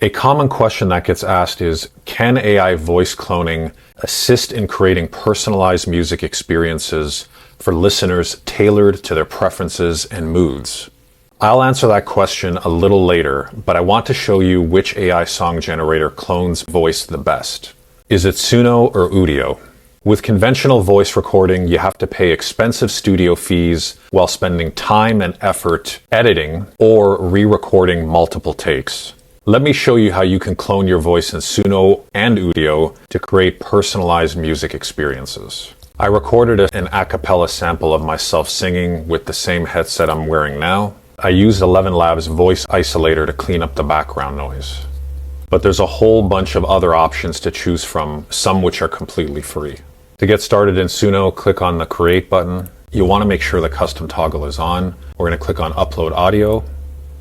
A common question that gets asked is, can AI voice cloning assist in creating personalized music experiences for listeners tailored to their preferences and moods? I'll answer that question a little later, but I want to show you which AI song generator clones voice the best. Is it Suno or Udio? With conventional voice recording, you have to pay expensive studio fees while spending time and effort editing or re-recording multiple takes. Let me show you how you can clone your voice in Suno and Udio to create personalized music experiences. I recorded an a cappella sample of myself singing with the same headset I'm wearing now. I used 11 Labs voice isolator to clean up the background noise. But there's a whole bunch of other options to choose from, some which are completely free. To get started in Suno, click on the Create button. You'll want to make sure the custom toggle is on. We're going to click on Upload Audio.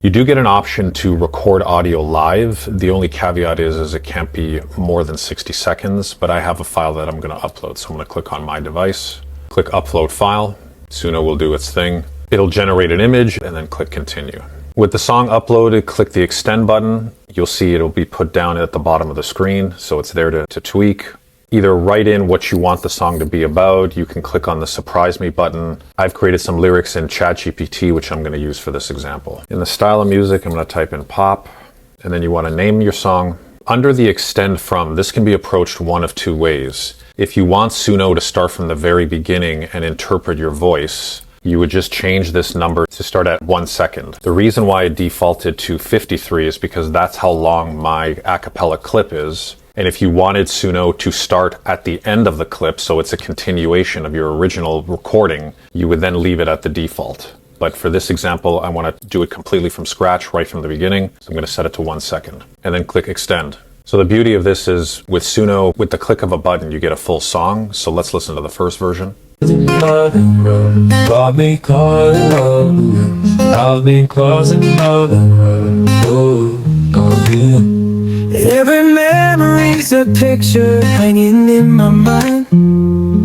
You do get an option to record audio live. The only caveat is it can't be more than 60 seconds, but I have a file that I'm going to upload. So I'm going to click on My Device, click Upload File. Suno will do its thing. It'll generate an image and then click Continue. With the song uploaded, click the Extend button. You'll see it'll be put down at the bottom of the screen, so it's there to tweak. Either write in what you want the song to be about. You can click on the Surprise Me button. I've created some lyrics in ChatGPT, which I'm going to use for this example. In the style of music, I'm going to type in pop, and then you want to name your song. Under the Extend From, this can be approached one of two ways. If you want Suno to start from the very beginning and interpret your voice, you would just change this number to start at 1 second. The reason why it defaulted to 53 is because that's how long my a cappella clip is. And if you wanted Suno to start at the end of the clip, so it's a continuation of your original recording, you would then leave it at the default. But for this example, I want to do it completely from scratch, right from the beginning. So I'm going to set it to 1 second and then click Extend. So the beauty of this is with Suno, with the click of a button, you get a full song. So let's listen to the first version. Every memory's a picture hanging in my mind.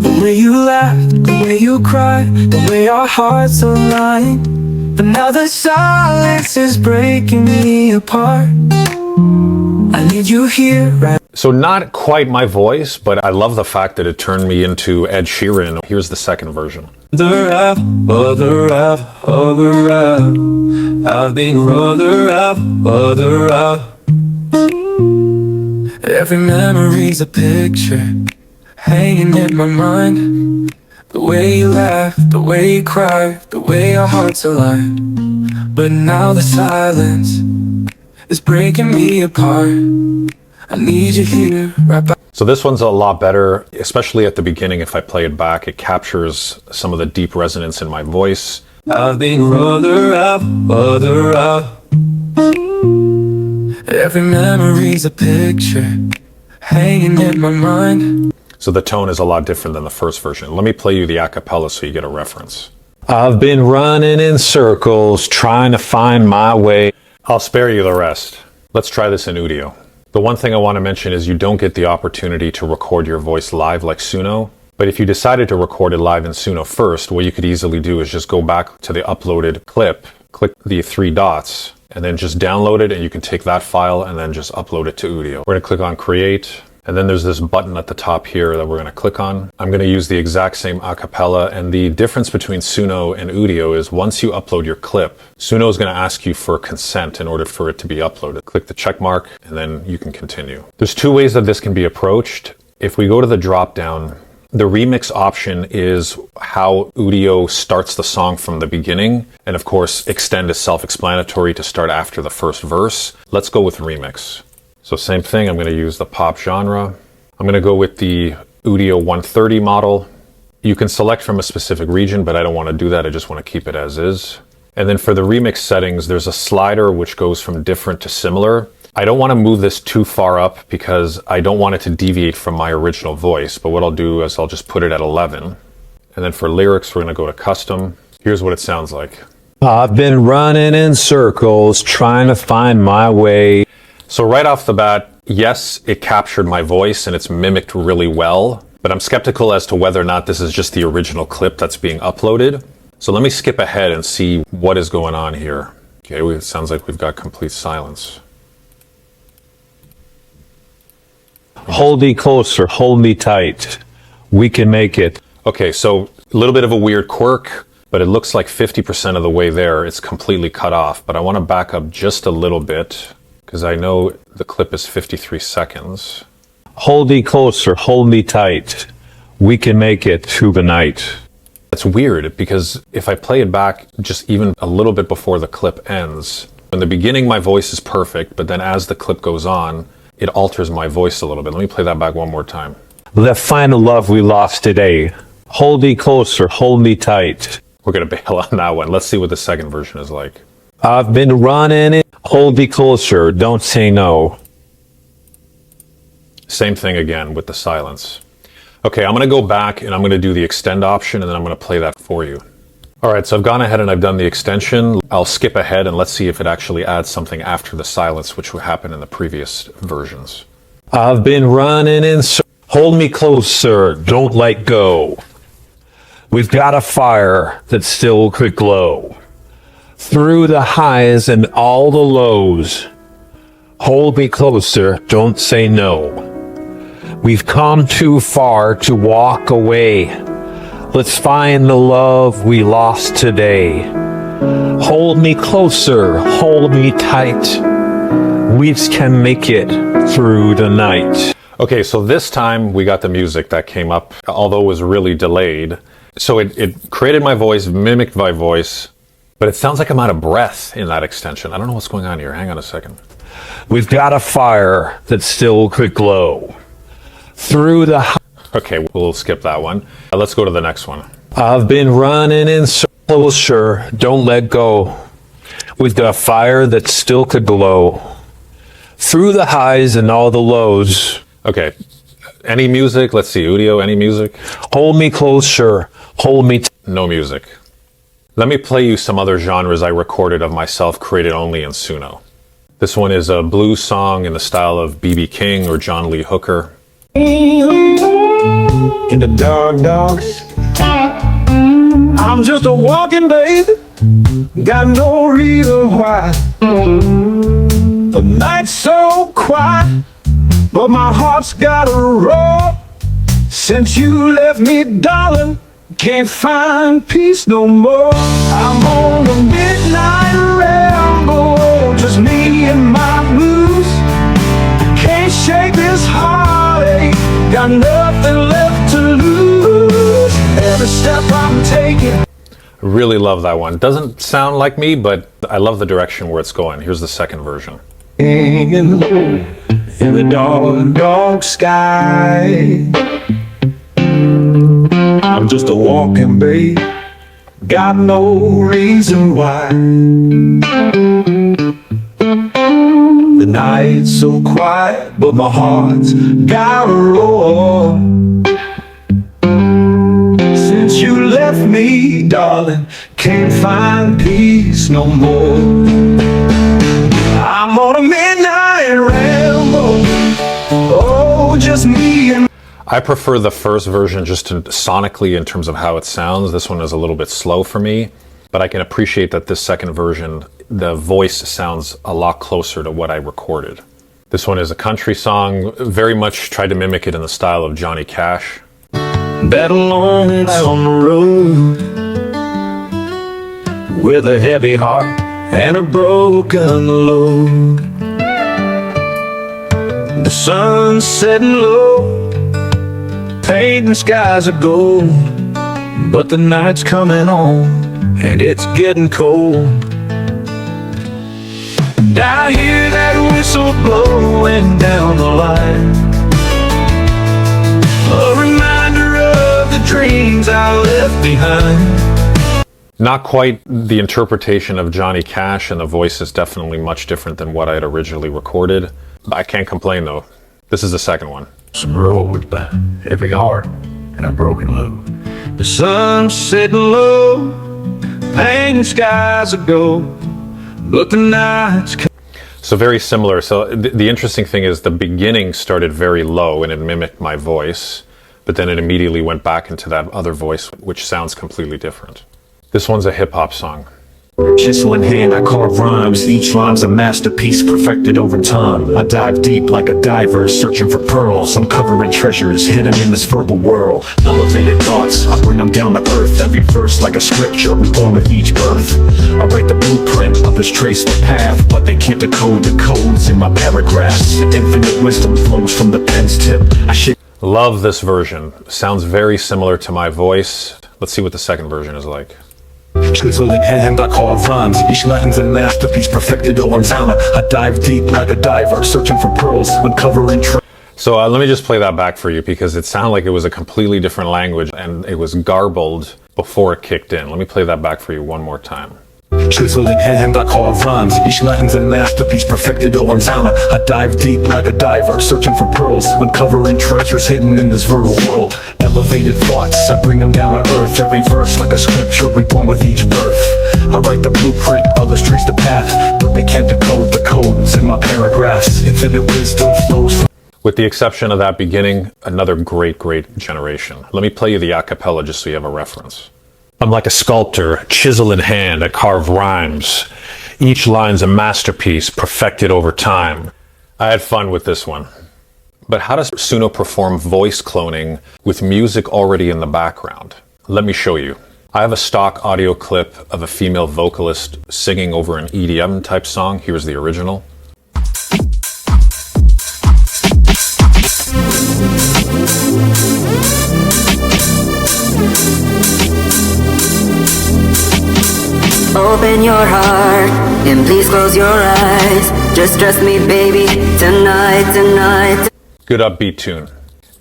The way you laughed, the way you cried, the way our hearts aligned. But now the silence is breaking me apart. I need you here right. So not quite my voice, but I love the fact that it turned me into Ed Sheeran. Here's the second version. I've been other up. Every memory's a picture hanging in my mind. The way you laugh, the way you cry, the way our hearts align. But now the silence is breaking me apart. I need you here right back. So this one's a lot better, especially at the beginning. If I play it back, it captures some of the deep resonance in my voice. I've been other up. Every memory's a picture hanging in my mind. So the tone is a lot different than the first version. Let me play you the a cappella so you get a reference. I've been running in circles, trying to find my way. I'll spare you the rest. Let's try this in Udio. The one thing I want to mention is you don't get the opportunity to record your voice live like Suno. But if you decided to record it live in Suno first, what you could easily do is just go back to the uploaded clip, click the 3 dots, and then just download it, and you can take that file and then just upload it to Udio. We're going to click on Create, and then there's this button at the top here that we're going to click on. I'm going to use the exact same a cappella, and the difference between Suno and Udio is once you upload your clip, Suno is going to ask you for consent in order for it to be uploaded. Click the check mark, and then you can continue. There's 2 ways that this can be approached. If we go to the drop down, the remix option is how Udio starts the song from the beginning. And of course, Extend is self-explanatory to start after the first verse. Let's go with remix. So same thing, I'm going to use the pop genre. I'm going to go with the Udio 130 model. You can select from a specific region, but I don't want to do that. I just want to keep it as is. And then for the remix settings, there's a slider which goes from different to similar. I don't want to move this too far up because I don't want it to deviate from my original voice. But what I'll do is I'll just put it at 11. And then for lyrics, we're going to go to custom. Here's what it sounds like. I've been running in circles, trying to find my way. So right off the bat, yes, it captured my voice and it's mimicked really well. But I'm skeptical as to whether or not this is just the original clip that's being uploaded. So let me skip ahead and see what is going on here. Okay, it sounds like we've got complete silence. Hold me closer, hold me tight. We can make it. Okay, so a little bit of a weird quirk, but it looks like 50% of the way there, it's completely cut off. But I want to back up just a little bit because I know the clip is 53 seconds. Hold me closer, hold me tight. We can make it through the night. That's weird because if I play it back just even a little bit before the clip ends, in the beginning my voice is perfect, but then as the clip goes on, it alters my voice a little bit. Let me play that back one more time. Let's find the love we lost today. Hold me closer, hold me tight. We're going to bail on that one. Let's see what the second version is like. I've been running it. Hold me closer, don't say no. Same thing again with the silence. Okay, I'm going to go back and I'm going to do the extend option and then I'm going to play that for you. All right, so I've gone ahead and I've done the extension. I'll skip ahead and let's see if it actually adds something after the silence, which would happen in the previous versions. I've been running in. Hold me closer, don't let go. We've got a fire that still could glow. Through the highs and all the lows. Hold me closer, don't say no. We've come too far to walk away. Let's find the love we lost today. Hold me closer, hold me tight. We can make it through the night. Okay, so this time we got the music that came up, although it was really delayed. So it created my voice, mimicked my voice, but it sounds like I'm out of breath in that extension. I don't know what's going on here. Hang on a second. We've got a fire that still could glow. Through the... Okay, we'll skip that one. Let's go to the next one. I've been running in circles, sure, don't let go. We've got a fire that still could glow. Through the highs and all the lows. Okay, any music? Let's see, Udio, any music? Hold me closer, hold me... No music. Let me play you some other genres I recorded of myself, created only in Suno. This one is a blues song in the style of B.B. King or John Lee Hooker. In the dark, dark, I'm just a walking baby, got no reason why. The night's so quiet, but my heart's got a roar. Since you left me, darling, can't find peace no more. I'm on a midnight ramble, just me and my blues. Can't shake this heartache, got nothing left to lose. Every step I'm taking. Really love that one. Doesn't sound like me, but I love the direction where it's going. Here's the second version. In the dark, dark sky, I'm just a walking babe, got no reason why. The night's so quiet, but my heart's got a roar. Since you left me, darling, can't find peace no more. I'm on a midnight ramble, oh, just me and... I prefer the first version just sonically in terms of how it sounds. This one is a little bit slow for me, but I can appreciate that this second version, the voice sounds a lot closer to what I recorded. This one is a country song, very much tried to mimic it in the style of Johnny Cash. That alone out on the road, with a heavy heart and a broken load. The sun's setting low, painting skies of gold, but the night's coming on and it's getting cold. And I hear that whistle blowing down the line, a reminder of the dreams I left behind. Not quite the interpretation of Johnny Cash, and the voice is definitely much different than what I had originally recorded. I can't complain though. This is the second one. Some road by heavy heart and a broken load. The sun's setting low, painting skies of gold, but the night's... So very similar. So the interesting thing is the beginning started very low and it mimicked my voice, but then it immediately went back into that other voice, which sounds completely different. This one's a hip hop song. Chisel in hand, I carve rhymes. Each rhyme's a masterpiece perfected over time. I dive deep like a diver, searching for pearls, uncovering treasures hidden in this verbal world. Elevated thoughts, I bring them down to earth. Every verse like a scripture, reborn with each birth. I write the blueprint, others trace the path, but they can't decode the codes in my paragraphs. Infinite wisdom flows from the pen's tip. Love this version. Sounds very similar to my voice. Let's see what the second version is like. Chisel in hand, I carve rhymes. Each line's a masterpiece perfected over time. I dive deep like a diver, searching for pearls, uncovering treasures. So let me just play that back for you because it sounded like it was a completely different language and it was garbled before it kicked in. Let me play that back for you one more time. Chisel in hand, I carve rhymes. Each line's a masterpiece perfected over time. I dive deep like a diver, searching for pearls, uncovering treasures hidden in this verbal world. Elevated thoughts, I bring them down to earth. Every verse like a scripture, reborn with each birth. I write the blueprint, others trace the path, but they can't decode the codes in my paragraphs. Infinite wisdom flows. With the exception of that beginning, another great generation. Let me play you the a cappella just so you have a reference. I'm like a sculptor, chisel in hand, I carve rhymes. Each line's a masterpiece perfected over time. I had fun with this one. But how does Suno perform voice cloning with music already in the background? Let me show you. I have a stock audio clip of a female vocalist singing over an EDM type song. Here's the original. Open your heart and please close your eyes. Just trust me, baby, tonight. Good upbeat tune.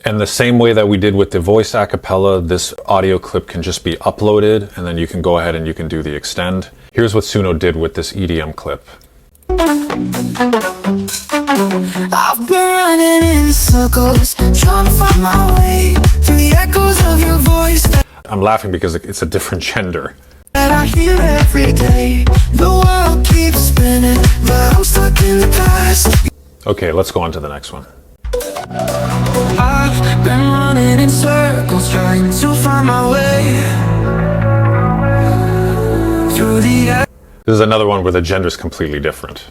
And the same way that we did with the voice a cappella, this audio clip can just be uploaded and then you can go ahead and you can do the extend. Here's what Suno did with this EDM clip. I've been running in circles, trying to find my way through the echoes of your voice I'm laughing because it's a different gender. that I hear every day. The world keeps spinning, but I'm stuck in the past. Okay, let's go on to the next one. I've been running in circles, trying to find my way through the This is another one where the gender is completely different.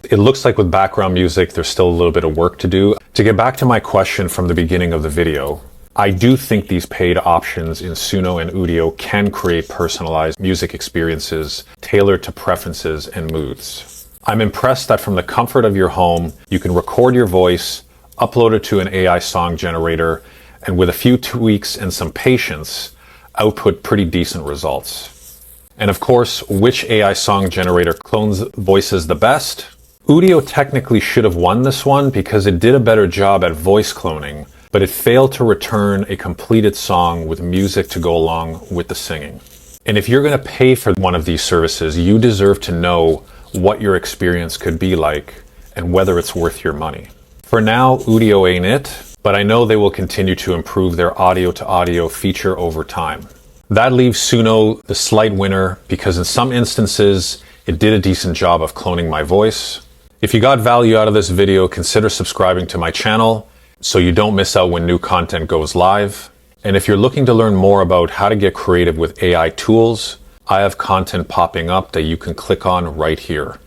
It looks like with background music, there's still a little bit of work to do. To get back to my question from the beginning of the video, I do think these paid options in Suno and Udio can create personalized music experiences tailored to preferences and moods. I'm impressed that from the comfort of your home, you can record your voice, upload it to an AI song generator, and with a few tweaks and some patience, output pretty decent results. And of course, which AI song generator clones voices the best? Udio technically should have won this one because it did a better job at voice cloning, but it failed to return a completed song with music to go along with the singing. And if you're going to pay for one of these services, you deserve to know what your experience could be like and whether it's worth your money. For now, Udio ain't it, but I know they will continue to improve their audio-to-audio feature over time. That leaves Suno the slight winner because in some instances, it did a decent job of cloning my voice. If you got value out of this video, consider subscribing to my channel so you don't miss out when new content goes live. And if you're looking to learn more about how to get creative with AI tools, I have content popping up that you can click on right here.